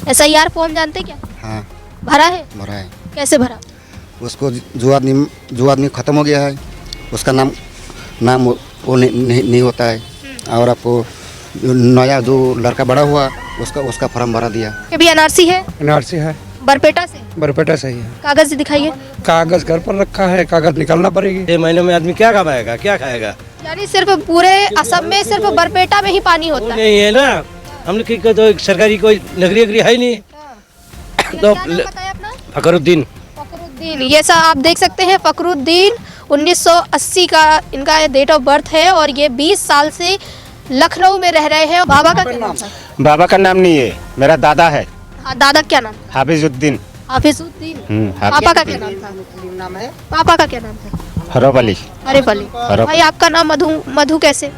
SIR form जानते क्या? हाँ भरा है? भरा है। कैसे भरा? उसको जो आदमी ख़त्म हो गया है उसका नाम वो नहीं होता है, और आपको नया जो लड़का बड़ा हुआ उसका फॉर्म भरा दिया। कभी NRC है? NRC है, बरपेटा से? बरपेटा सही है। कागज दिखाइए। कागज घर पर रखा है, कागज निकालना पड़ेगी। 6 महीने में आदमी क्या कमाएगा, क्या खाएगा? यानी सिर्फ पूरे असम में सिर्फ बरपेटा में ही पानी होता है? नहीं है ना, हम लोग की तो सरकारी कोई नगरी है ही नहीं। तो क्या नाम बताया अपना? फकरुद्दीन। फकरुद्दीन, ये सब आप देख सकते हैं। फकरुद्दीन 1980 का इनका डेट ऑफ बर्थ है और ये 20 साल से लखनऊ में रह रहे हैं। बाबा का क्या नाम था? बाबा का नाम नहीं है, मेरा दादा है। हाँ, दादा क्या नाम? हाफिजुद्दीन। हाफिजुद्दीन। पापा का क्या नाम था? पापा का क्या नाम था? हरफ अली। अरिफ अली। भाई आपका नाम मधु कैसे?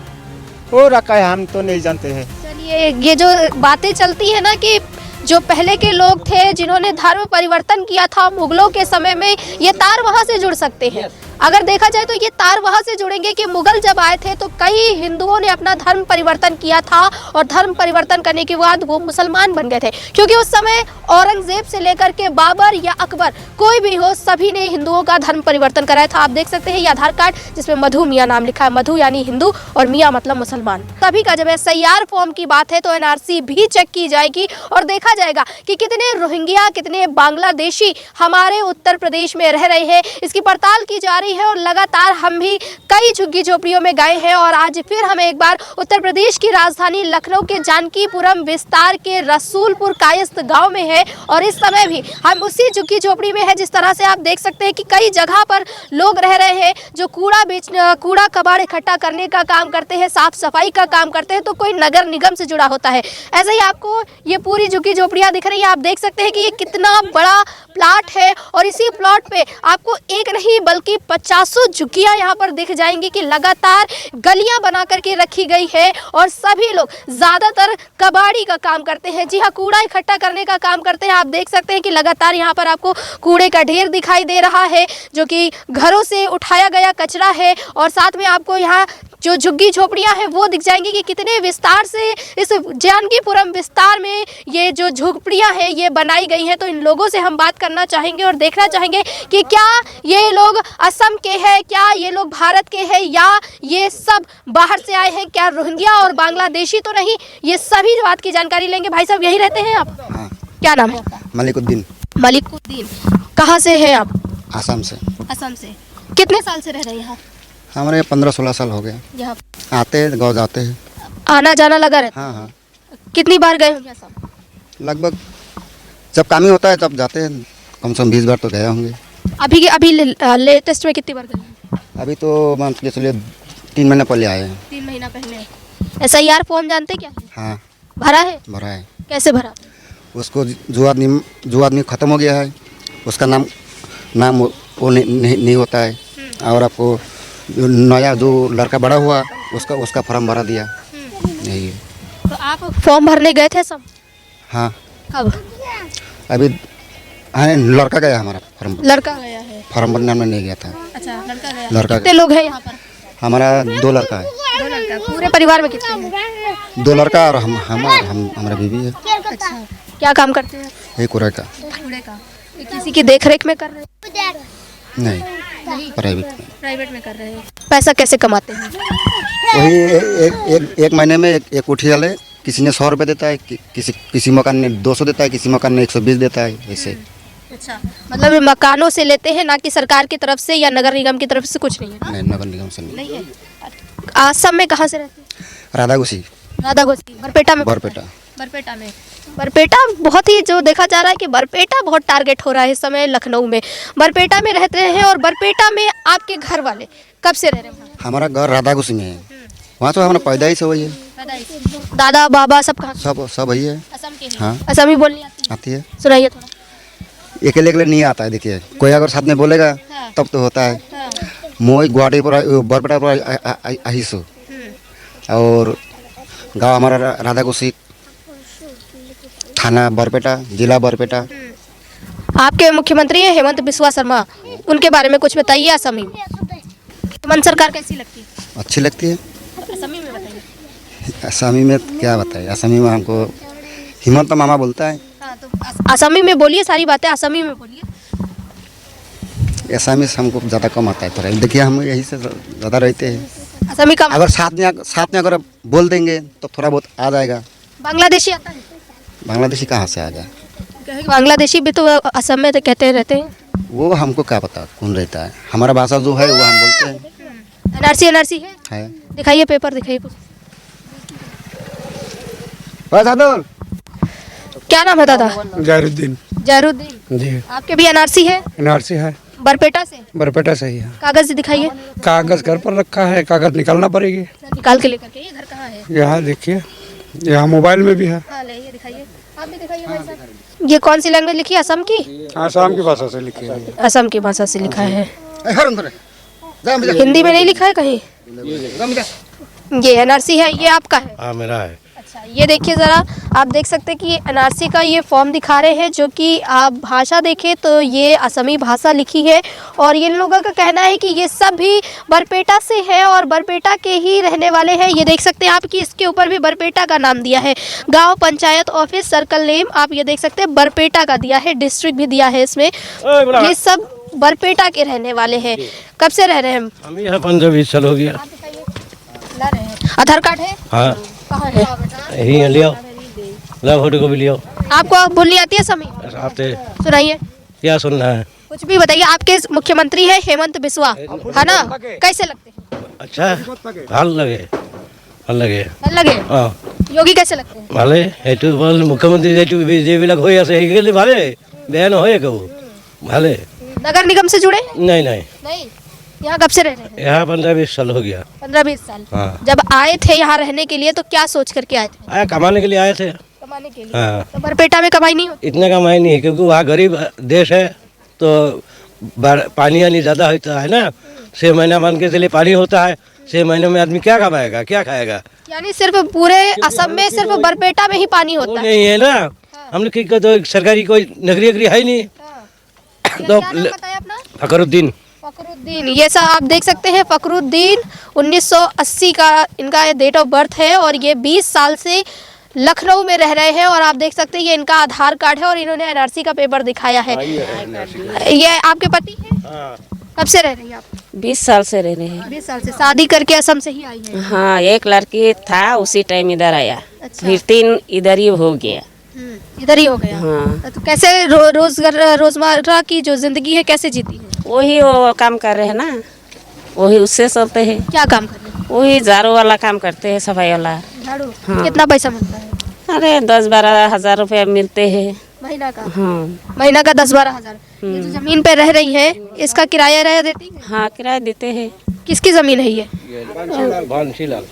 वो रखा है, हम तो नहीं जानते हैं। चलिए, ये जो बातें चलती है ना कि जो पहले के लोग थे जिन्होंने धर्म परिवर्तन किया था मुगलों के समय में, ये तार वहाँ से जुड़ सकते हैं। अगर देखा जाए तो ये तार वहाँ से जुड़ेंगे कि मुगल जब आए थे तो कई हिंदुओं ने अपना धर्म परिवर्तन किया था और धर्म परिवर्तन करने के बाद वो मुसलमान बन गए थे, क्योंकि उस समय औरंगजेब से लेकर के बाबर या अकबर कोई भी हो, सभी ने हिंदुओं का धर्म परिवर्तन कराया था। आप देख सकते हैं ये आधार कार्ड जिसमें मधु मियाँ नाम लिखा है। मधु यानी हिंदू और मियाँ मतलब मुसलमान। तभी का जब SIR फॉर्म की बात है तो NRC भी चेक की जाएगी और देखा जाएगा कि कितने रोहिंग्या, कितने बांग्लादेशी हमारे उत्तर प्रदेश में रह रहे हैं। इसकी पड़ताल की जा रही है और लगातार हम भी कई झुग्गी झोपड़ियों में गए हैं और आज फिर हमें एक बार उत्तर प्रदेश की राजधानी लखनऊ के जानकीपुरम विस्तार के रसूलपुर कायस्थ गांव में है और इस समय भी हम उसी झुग्गी झोपड़ी में है। जिस तरह से आप देख सकते हैं कि कई जगह पर लोग रह रहे हैं जो कूड़ा कबाड़ इकट्ठा करने का काम करते हैं, साफ सफाई का काम करते हैं, तो कोई नगर निगम से जुड़ा होता है। ऐसे ही आपको ये पूरी झुग्गी झोपड़ियां दिख रही है। आप देख सकते हैं कि ये कितना बड़ा प्लाट है और इसी प्लॉट पे आपको एक नहीं बल्कि 50 झुग्गियां यहाँ पर दिख जाएंगी कि लगातार गलियां बना करके रखी गई है और सभी लोग ज्यादातर कबाड़ी का काम करते हैं। जी हाँ, कूड़ा इकट्ठा करने का काम करते हैं। आप देख सकते हैं कि लगातार यहाँ पर आपको कूड़े का ढेर दिखाई दे रहा है जो कि घरों से उठाया गया कचरा है और साथ में आपको यहाँ जो झुग्गी झोपड़ियां हैं वो दिख जाएंगी कि कितने विस्तार से इस जानकीपुरम विस्तार में ये जो झोपड़ियां हैं ये बनाई गई हैं। तो इन लोगों से हम बात करना चाहेंगे और देखना चाहेंगे कि क्या ये लोग असम के हैं, क्या ये लोग भारत के हैं या ये सब बाहर से आए हैं, क्या रोहिंग्या और बांग्लादेशी तो नहीं। ये सभी बात की जानकारी लेंगे। भाई साहब, यही रहते हैं आप? हाँ। क्या नाम है आपका? मलिकुद्दीन। मलिकुद्दीन। कहाँ से हैं आप? आसाम से। असम से। कितने साल से रह रहे हैं यहाँ? हमारे 15-16 साल हो गए। यहाँ आते हैं, गाँव जाते हैं। आना जाना लगा रहता? हाँ हाँ, कितनी बार गए होंगे असम? लगभग जब काम ही होता है तब जाते हैं। कम से कम 20 बार तो गए होंगे। अभी लेटेस्ट में कितनी बार गए? अभी तो मान के चलिए 3 महीने पहले आए हैं। 3 महीना पहले। SIR फॉर्म जानते क्या? हाँ भरा है? भरा है। कैसे भरा? उसको जो आदमी ख़त्म हो गया है उसका नाम वो नहीं होता है, और आपको नया जो लड़का बड़ा हुआ उसका फॉर्म भरा दिया। यही है। तो आप फॉर्म भरने गए थे सब? हाँ। कब? अभी हाँ, लड़का गया हमारा फॉर्म। लड़का गया है? फॉर्म भरने में नहीं गया था। अच्छा, लड़का गया। लड़का कितने लोग हैं यहाँ पर? हमारा 2 लड़का है। 2 लड़का। पूरे परिवार में कितने हैं? 2 लड़का और हमारा बीवी है। अच्छा, क्या काम करते हैं? यही कूड़े का। कूड़े का। ये किसी की देख रेख में कर रहे हैं? नहीं, प्राइवेट में कर रहे हैं। पैसा कैसे कमाते हैं? वही एक महीने में एक कोठी वाले किसी ने 100 रुपये देता है, किसी मकान ने 200 देता है, किसी मकान ने 120 देता है, ऐसे। अच्छा, मतलब मकानों से लेते हैं, ना कि सरकार की तरफ से या नगर निगम की तरफ से? कुछ नहीं है? नहीं, नगर निगम से नहीं है। असम में कहाँ से रहते हैं? राधागुसी। बरपेटा में? बरपेटा में। बरपेटा बहुत ही जो देखा जा रहा है कि बरपेटा बहुत टारगेट हो रहा है इस समय लखनऊ में। बरपेटा में रहते हैं और बरपेटा में आपके घर वाले कब से रह रहे हैं? हमारा घर राधागुसी में है। वहाँ तो हमारा पैदा ही से वही है। दादा बाबा सब कहाँ? सब वही है। असम के हैं? हाँ। असमी बोलनी आती है। सुनाइए थोड़ा। अकेले नहीं आता है। देखिए, कोई अगर साथ में बोलेगा तब तो होता है। मैं गुवाहाटी पर बरपेटा पर आहिसो और गाँव हमारा राधागुसी, थाना बरपेटा, जिला बरपेटा। आपके मुख्यमंत्री हैं हेमंत बिस्वा शर्मा, उनके बारे में कुछ बताइए। असमी में हेमंत सरकार कैसी लगती है? अच्छी लगती है। असमी में बताइए। असमी में क्या बताए? असमी में हमको हिमंत मामा बोलता है। हाँ, तो असमी में बोलिए, सारी बातें असमी में बोलिए। एसामीस हमको ज़्यादा कम आता है थोड़ा, देखिए हम यही से ज़्यादा रहते हैं। असमी का अगर साथ में अगर बोल देंगे तो थोड़ा बहुत आ जाएगा। बांग्लादेशी आता है? बांग्लादेशी कहाँ से आ जाए? बांग्लादेशी भी तो असम में तो कहते रहते हैं। वो हमको क्या पता कौन रहता है, हमारा भाषा जो है वो हम बोलते हैं। एनआरसी है? दिखाइए पेपर, दिखाइए। क्या नाम है दादा? जहरुद्दीन। जहरुद्दीन जी। आपके भी एनआरसी है? एनआरसी है, बरपेटा से? बरपेटा से ही है। कागज दिखाइए। कागज घर पर रखा है, कागज निकालना पड़ेगी। निकाल के लेकर के। ये घर कहाँ है? यहाँ देखिए, यहाँ मोबाइल में भी है। हाँ ले, ये दिखाइए, आप भी दिखाइए भाई साहब। ये कौन सी लैंग्वेज लिखी है? असम की? आसाम की भाषा से लिखी है। असम की भाषा से लिखा है, हिंदी में नहीं लिखा है कहीं? ये एनआरसी है, ये आपका है? हाँ मेरा है। अच्छा, ये देखिए ज़रा, आप देख सकते हैं कि एनआरसी का ये फॉर्म दिखा रहे हैं, जो कि आप भाषा देखें तो ये असमी भाषा लिखी है। और ये लोगों का कहना है कि ये सब भी बरपेटा से हैं और बरपेटा के ही रहने वाले हैं। ये देख सकते हैं आप कि इसके ऊपर भी बरपेटा का नाम दिया है, गांव पंचायत ऑफिस सर्कल नेम आप ये देख सकते हैं बरपेटा का दिया है, डिस्ट्रिक्ट भी दिया है इसमें। ये सब बरपेटा के रहने वाले हैं। कब से रह रहे हैं हम यहाँ 15-20 साल हो गया। आधार कार्ड है? हाँ कहाँ है? यही लियो, ला फोटो को भी लियो। आपको बोलनी आती है समी? आपसे सुनाइए, क्या सुनना है? कुछ भी बताइए। आपके मुख्यमंत्री है हेमंत बिस्वा, है ना? कैसे लगते हैं? अच्छा, ভাল लगे, ভাল लगे। ভাল लगे? हाँ योगी कैसे लगते हैं? ভালে, এইটো ভাল মুখ্যমন্ত্ৰী যিবিলাক হৈ আছে সেইখিনি ভালে, বেয়া নহয় একো, ভালে। नगर निगम से जुड़े? नहीं नहीं, नहीं। यहाँ कब से रह रहे हैं? यहाँ 15-20 साल हो गया। 15-20 साल। हाँ। जब आए थे यहाँ रहने के लिए तो क्या सोच करके आए थे? आया कमाने के लिए आए थे। कमाने के लिए? हाँ। तो बरपेटा में कमाई नहीं होती? इतना कमाई नहीं है क्योंकि वहाँ गरीब देश है, तो पानी यानी ज़्यादा होता है ना। 6 महीना मान के चलिए पानी होता है, 6 महीने में आदमी क्या कमाएगा, क्या खाएगा? यानी सिर्फ पूरे असम में सिर्फ बरपेटा में ही पानी वो होता है? नहीं है ना, हम लोग की तो सरकारी कोई नगरी है ही नहीं। तो क्या नाम बताया अपना? फकरुद्दीन। फकरुद्दीन, ये सब आप देख सकते हैं। फकरुद्दीन 1980 का इनका डेट ऑफ बर्थ है और ये 20 साल से लखनऊ में रह रहे हैं। और आप देख सकते हैं ये इनका आधार कार्ड है और इन्होंने एनआरसी का पेपर दिखाया है। ये आपके पति हैं? कब से रह रही हैं आप? 20 साल से रह रहे हैं। 20 साल से शादी करके असम से ही आई है? हाँ, एक लड़की था उसी टाइम इधर आया। अच्छा। फिर 3 इधर ही हो गया। इधर ही हो गया। हाँ। तो कैसे रोजमर्रा की जो जिंदगी है कैसे जीती है? वही वो काम कर रहे हैं ना, वही उससे चलते हैं। क्या काम कर रहे हैं? वही झाड़ू वाला काम करते हैं, सफाई वाला। झाड़ू? हाँ। कितना पैसा मिलता है? अरे 10-12 हजार रुपया मिलते हैं महीना का? हाँ। महीना का 10-12 हजार। ये जो जमीन पे रह रही है इसका किराया रह देती है? हाँ, किराया देते हैं। किसकी जमीन है ये? बंसीलाल। बंसीलाल।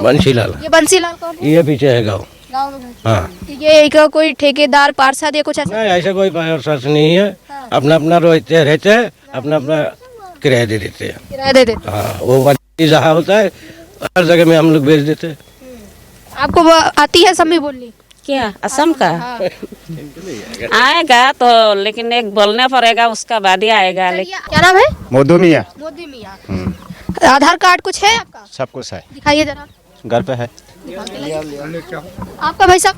बंसीलाल। ये बंसीलाल कौन है? ये पीछे है गाँव। गाँव में है। हाँ। ये एक कोई ठेकेदार पार्षद या कुछ ऐसा? नहीं, ऐसा कोई पार्षद नहीं है। अपना अपना रहते हैं, अपना अपना किराया दे देते हैं। किराया दे देते? हाँ, वो जहाँ होता है हर जगह में हम लोग भेज देते हैं। आपको वो आती है समी बोलनी? क्या असम का? हाँ। आएगा तो, लेकिन एक बोलने पड़ेगा, उसका बाद ही आएगा। लेकिन क्या नाम है? मोदू मियाँ। मोदी मियाँ। आधार कार्ड कुछ है आपका? सब कुछ है, दिखाइए जरा। घर पे है। आपका भाई साहब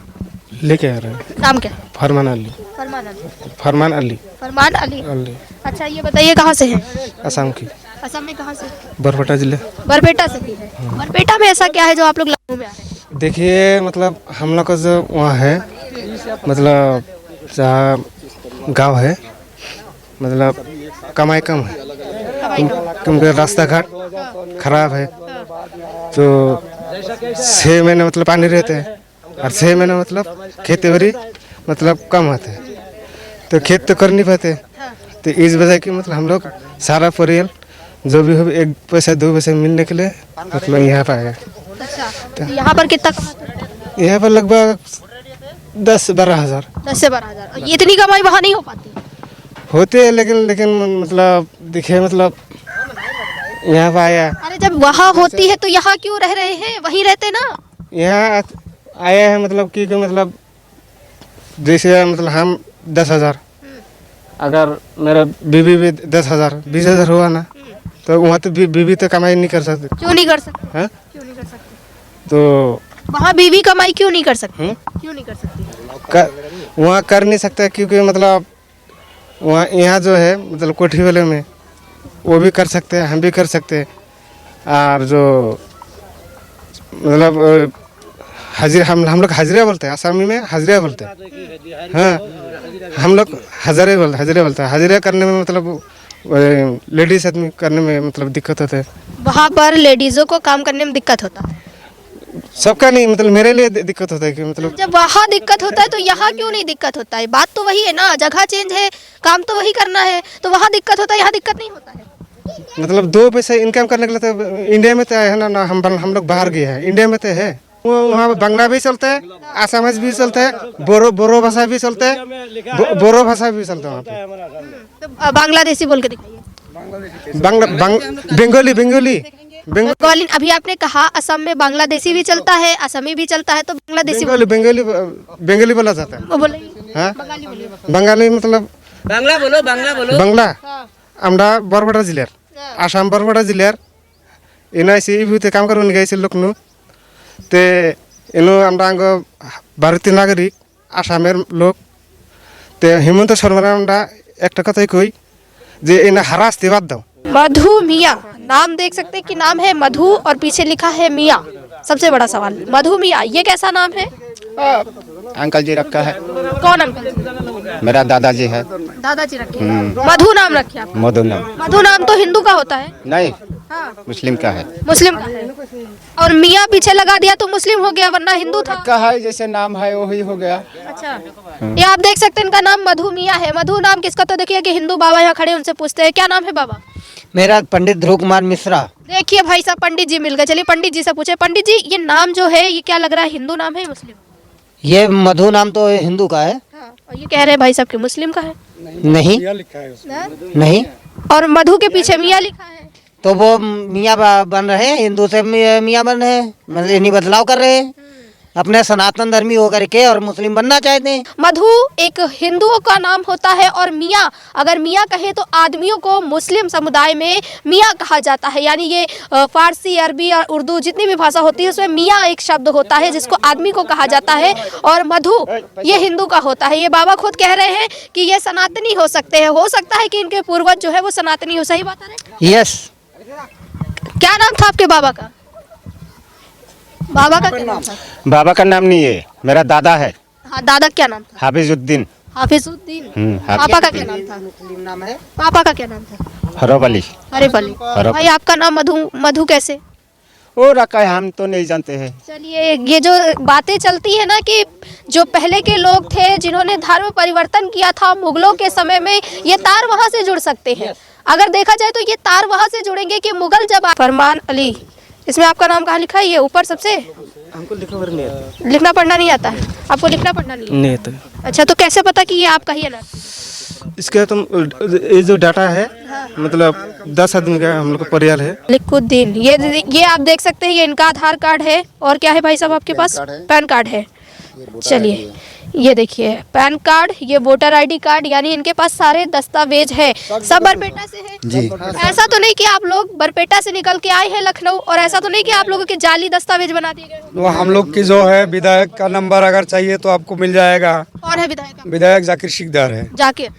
लेके आ रहे हैं। नाम क्या है? फरमान अली। फरमान अली। फरमान अली। फरमान अली। अली। अच्छा, ये बताइए कहाँ से हैं? असम की, असम में कहाँ से? बरपेटा जिले। बरपेटा से ही है। बरपेटा में ऐसा क्या है जो आप लोग लखनऊ में आ रहे हैं? देखिए, मतलब हम लोग का जो वहाँ है, मतलब जहाँ गांव है, मतलब कमाई कम है क्योंकि रास्ता घाट खराब है। तो 6 महीने मतलब पानी रहते हैं और 6 महीने मतलब खेती बाड़ी मतलब कम होते हैं, तो खेत तो कर नहीं पाते। तो इस वजह की मतलब हम लोग सारा परिवार जो भी हो 1 पैसा 2 पैसा मिलने के लिए मतलब यहाँ पर आएगा। अच्छा, तो यहाँ पर कितना कमाते हैं? यहाँ पर लगभग 10-12 हज़ार। 10 से 12 हजार। ये इतनी कमाई वहाँ नहीं हो पाती? होते हैं, लेकिन मतलब देखिए, मतलब यहाँ पर आया, अरे जब वहाँ होती है तो यहाँ क्यों रह रहे हैं? वहीं रहते ना। यहाँ आया है मतलब कि मतलब जैसे मतलब हम 10 हज़ार, अगर मेरा बीवी भी 10 हज़ार 20 हज़ार हुआ ना, तो वहाँ तो बीवी तो कमाई नहीं कर सकते। क्यों नहीं कर सकते? हाँ, क्यों नहीं कर सकते? तो वहाँ बीवी कमाई क्यों नहीं कर सकती? क्यों नहीं कर सकती? वहाँ कर नहीं सकते क्योंकि मतलब वहाँ यहाँ जो है मतलब कोठी वाले में वो भी कर सकते हैं, हम भी कर सकते हैं। और जो मतलब हाजिरा हम लोग हाजिरा बोलते हैं, आसामी में हाजिरा बोलते हैं। हाँ, हम लोग हाजिरा बोलते हैं। हाजिरा करने में मतलब लेडीज आदमी करने में मतलब दिक्कत होता है। वहाँ पर लेडीजों को काम करने में दिक्कत होता है। सबका नहीं, मतलब मेरे लिए दिक्कत होता है कि मतलब जब वहाँ दिक्कत होता है तो यहाँ क्यों नहीं दिक्कत होता है? बात तो वही है ना, जगह चेंज है, काम तो वही करना है, तो वहाँ दिक्कत होता है, यहाँ दिक्कत नहीं होता है। मतलब 2 पैसे इनकम करने के लिए तो इंडिया में तो है ना, हम लोग बाहर गए हैं, इंडिया में तो है। वहाँ बांग्ला भी चलता है, आसामीज भी चलता है, बोरो भाषा भी चलता है, बोरो भाषा भी चलता है वहाँ पे। तो बांग्लादेशी बोल के दिखाइए। बंगाली बंगाली अभी आपने कहा असम में बांग्लादेशी भी चलता है, असमी भी चलता है, तो बांग्लादेशी बंगाली बोला जाता है। वो बोले हाँ, बंगाली बोलिए। बंगाली मतलब বাংলা আমরা বরপেটা জেলার আসাম বরপেটা জেলার এনআইসি ইভিতে কাম করবেন গেছিল লোকনু তে এনো আমরা আঙ্গ ভারতীয় নাগরিক আসামের লোক তে হেমন্ত শর্মার আমরা একটা কথাই কই যে এনা হারাস্তি বাদ দাও। मधु मियाँ, नाम देख सकते हैं कि नाम है मधु और पीछे लिखा है मियाँ। सबसे बड़ा सवाल, मधु मियाँ ये कैसा नाम है? अंकल जी रखा है, कौन अंकल? मेरा दादाजी है। दादाजी रखे हैं। मधु नाम रखे आप? मधु नाम मधु नाम तो हिंदू का होता है। नहीं, हाँ, मुस्लिम का है। मुस्लिम का है। और मियाँ पीछे लगा दिया तो मुस्लिम हो गया, वरना हिंदू था। का है जैसे नाम है वही हो गया। अच्छा, ये आप देख सकते हैं इनका नाम मधु मियाँ है। मधु नाम किसका? तो देखिए कि हिंदू बाबा यहाँ खड़े, उनसे पूछते हैं क्या नाम है बाबा? मेरा पंडित ध्रुव कुमार मिश्रा। देखिए भाई साहब, पंडित जी मिल गए। चलिए पंडित जी से पूछे, पंडित जी ये नाम जो है ये क्या लग रहा है, हिंदू नाम है मुस्लिम? ये मधु नाम तो हिंदू का है। हाँ, और ये कह रहे हैं भाई साहब कि मुस्लिम का है। नहीं नहीं, और मधु के पीछे मियाँ लिखा है। तो वो मियाँ बन रहे हैं, हिंदू से मियाँ बन रहे हैं, मतलब इन्हीं बदलाव कर रहे हैं, अपने सनातन धर्मी होकर के और मुस्लिम बनना चाहते हैं। मधु एक हिंदुओं का नाम होता है और मियाँ, अगर मियाँ कहे तो आदमियों को मुस्लिम समुदाय में मियाँ कहा जाता है। यानी ये फारसी, अरबी और उर्दू जितनी भी भाषा होती है उसमें मियाँ एक शब्द होता है जिसको आदमी को कहा जाता है, और मधु ये हिंदू का होता है। ये बाबा खुद कह रहे हैं कि ये सनातनी हो सकते हैं, हो सकता है कि इनके पूर्वज जो है वो सनातनी हो। सही बात है? यस। क्या नाम था आपके बाबा का? बाबा का क्या नाम था? बाबा का नाम नहीं है, मेरा दादा है। हाँ, दादा क्या नाम था? हाफिजुद्दीन। हाफिजुद्दीन। पापा का क्या नाम था? मुस्लिम नाम है। पापा का क्या नाम था? हरब अली। अरिफ अली। भाई आपका नाम मधु, मधु कैसे? वो रखा है, हम तो नहीं जानते हैं। चलिए, ये जो बातें चलती है ना कि जो पहले के लोग थे जिन्होंने धर्म परिवर्तन किया था मुगलों के समय में, ये तार वहाँ से जुड़ सकते हैं। अगर देखा जाए तो ये तार वहाँ से जुड़ेंगे कि मुगल जब फरमान अली, इसमें आपका नाम कहाँ लिखा है? ये ऊपर सबसे हमको लिखना पढ़ना नहीं आता है? आपको लिखना पढ़ना नहीं आता। अच्छा, तो कैसे पता कि ये आपका ही है ना? इसके तुम ये जो डाटा है मतलब 10 आदमी का हम लोग का परिवार है। लिकुद्दीन, ये आप देख सकते हैं, ये इनका आधार कार्ड है। और क्या है भाई साहब आपके पास? पैन कार्ड है। चलिए, ये देखिए पैन कार्ड, ये वोटर आईडी कार्ड, यानी इनके पास सारे दस्तावेज है। सब बरपेटा से है जी। ऐसा तो नहीं कि आप लोग बरपेटा से निकल के आए हैं लखनऊ, और ऐसा तो नहीं कि आप लोगों के जाली दस्तावेज बना दिए गए? वो हम लोग की जो है विधायक का नंबर अगर चाहिए तो आपको मिल जाएगा। कौन है विधायक? विधायक जाकिर सिकदार है।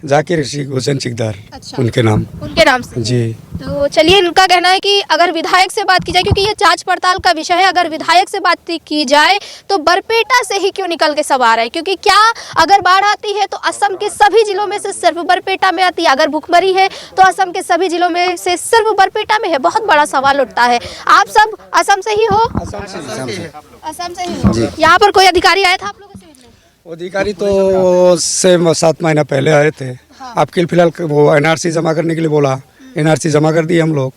जाकिर शेख हुसैन सिकदार। अच्छा, उनके नाम से। जी। तो चलिए, इनका कहना है कि अगर विधायक से बात की जाए, क्योंकि ये जांच पड़ताल का विषय है, अगर विधायक से बात की जाए तो बरपेटा से ही क्यों निकल के सब आ रहे हैं? क्योंकि क्या अगर बाढ़ आती है तो असम के सभी जिलों में से सिर्फ बरपेटा में आती है, अगर भूखमरी है तो असम के सभी जिलों में से सिर्फ बरपेटा में है? बहुत बड़ा सवाल उठता है। आप सब असम से ही हो? असम से ही हो। यहाँ पर कोई अधिकारी आया था आप लोगों से मिलने? अधिकारी तो 7 महीना पहले आए थे। आपके फिलहाल वो एनआरसी जमा करने के लिए बोला, एनआरसी जमा कर दी हम लोग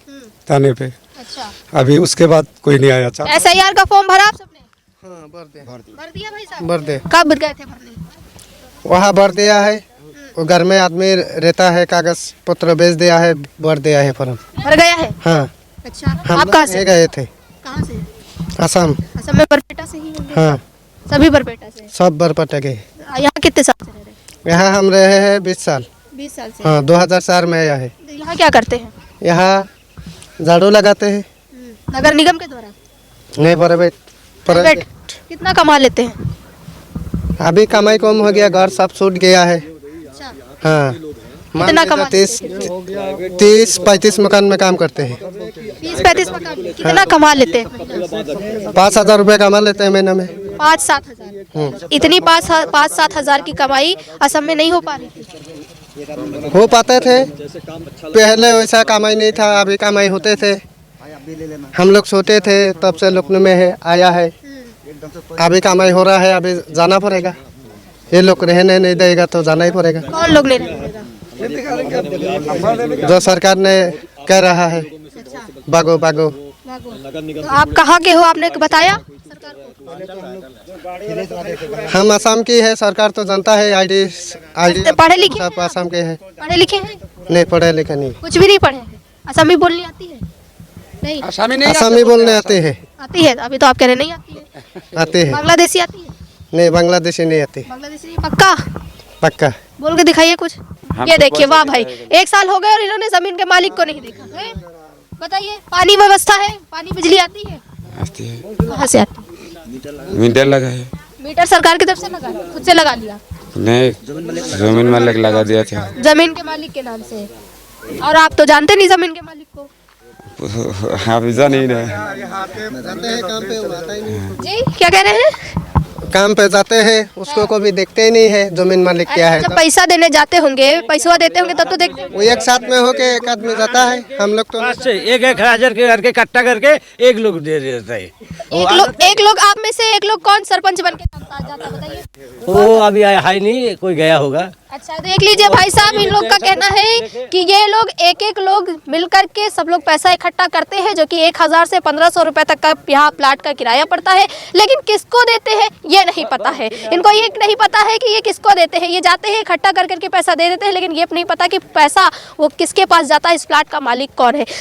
थाने पे। अच्छा, अभी उसके बाद कोई नहीं आया। SIR का फॉर्म भरा आप सबने? हाँ, भर दिया भाई साहब? भर दे। कब गए थे भरने? वहाँ भर दिया है, वो घर में आदमी रहता है, कागज पत्र भेज दिया है, भर दिया है फॉर्म। भर गया है? हाँ। अच्छा, हम आप कहाँ से गए थे? कहाँ से? असम। असम में बरपेटा से ही होंगे? हाँ, सभी बरपेटा से? सब बरपेटा गए। यहाँ कितने साल से रह रहे? यहाँ हम रहे हैं 20 साल। 20 साल से? हाँ, 2004 में आया है। तो यहाँ क्या करते हैं? यहाँ झाड़ू लगाते हैं। नगर निगम के द्वारा? नहीं, प्राइवेट। प्राइवेट। कितना कमा लेते हैं? अभी कमाई कम हो गया, घर सब छूट गया है। हाँ, कितना कमा 30-35 मकान में काम करते हैं। 30-35 मकान में कितना कमा लेते हैं? 5,000 रुपये कमा लेते हैं महीने में। 5-7 हजार। इतनी 5-7 हजार की कमाई असम में नहीं हो पा रही थी? हो पाते थे, पहले वैसा कमाई नहीं था, अभी कमाई होते थे। हम लोग सोते थे तब से लखनऊ में है आया है, अभी कमाई हो रहा है, अभी जाना पड़ेगा। ये लोग रहने नहीं देगा तो जाना ही पड़ेगा। कौन लोग नहीं रहेगा? जो सरकार ने कह रहा है भागो भागो। तो आप कहाँ के हो, आपने बताया सरकार को? हम असम की है, सरकार तो जानता है। आईडी पढ़े लिखे सब असम के हैं। पढ़े लिखे हैं? नहीं, पढ़े लिखे नहीं। कुछ भी नहीं पढ़े हैं? असमी बोलनी आती है? नहीं असमी बोलने आते हैं। आती है, अभी तो आप कह रहे नहीं आती है। आते हैं। बांग्लादेशी आती है? नहीं, बांग्लादेशी नहीं आती। बांग्लादेशी पक्का? पक्का। बोल के दिखाइए कुछ। ये देखिए, वाह भाई, 1 साल हो गए और इन्होंने जमीन के मालिक को नहीं देखा है। बताइए, पानी व्यवस्था है? पानी बिजली आती है? आती है। कहाँ से आती है? मीटर लगा है। मीटर सरकार की तरफ से लगा, खुद से लगा लिया? नहीं, जमीन मालिक लगा दिया था। जमीन के मालिक के नाम से? और आप तो जानते नहीं जमीन के मालिक को? आप जाने ही नहीं। जी क्या कह रहे हैं? काम पे जाते हैं, उसको कभी देखते ही नहीं है जमीन मालिक क्या है। जब पैसा देने जाते होंगे, पैसा देते होंगे तब तो देखते वो एक साथ में होके एक आदमी जाता है। हम लोग तो 1,000 के करके इकट्ठा करके एक लोग दे देता है। एक लोग आप में से एक लोग कौन सरपंच बन के जाता बताइए? वो अभी आया है नहीं, कोई गया होगा। अच्छा, देख लीजिए भाई साहब, इन लोग का कहना है कि ये लोग एक लोग मिलकर के सब लोग पैसा इकट्ठा करते हैं, जो कि 1,000 से 1,500 रुपए तक का यहाँ प्लाट का किराया पड़ता है। लेकिन किसको देते हैं ये नहीं पता है इनको। ये नहीं पता है कि ये किसको देते हैं। ये जाते हैं इकट्ठा कर करके पैसा दे देते हैं, लेकिन ये नहीं पता कि पैसा वो किसके पास जाता है, इस प्लाट का मालिक कौन है।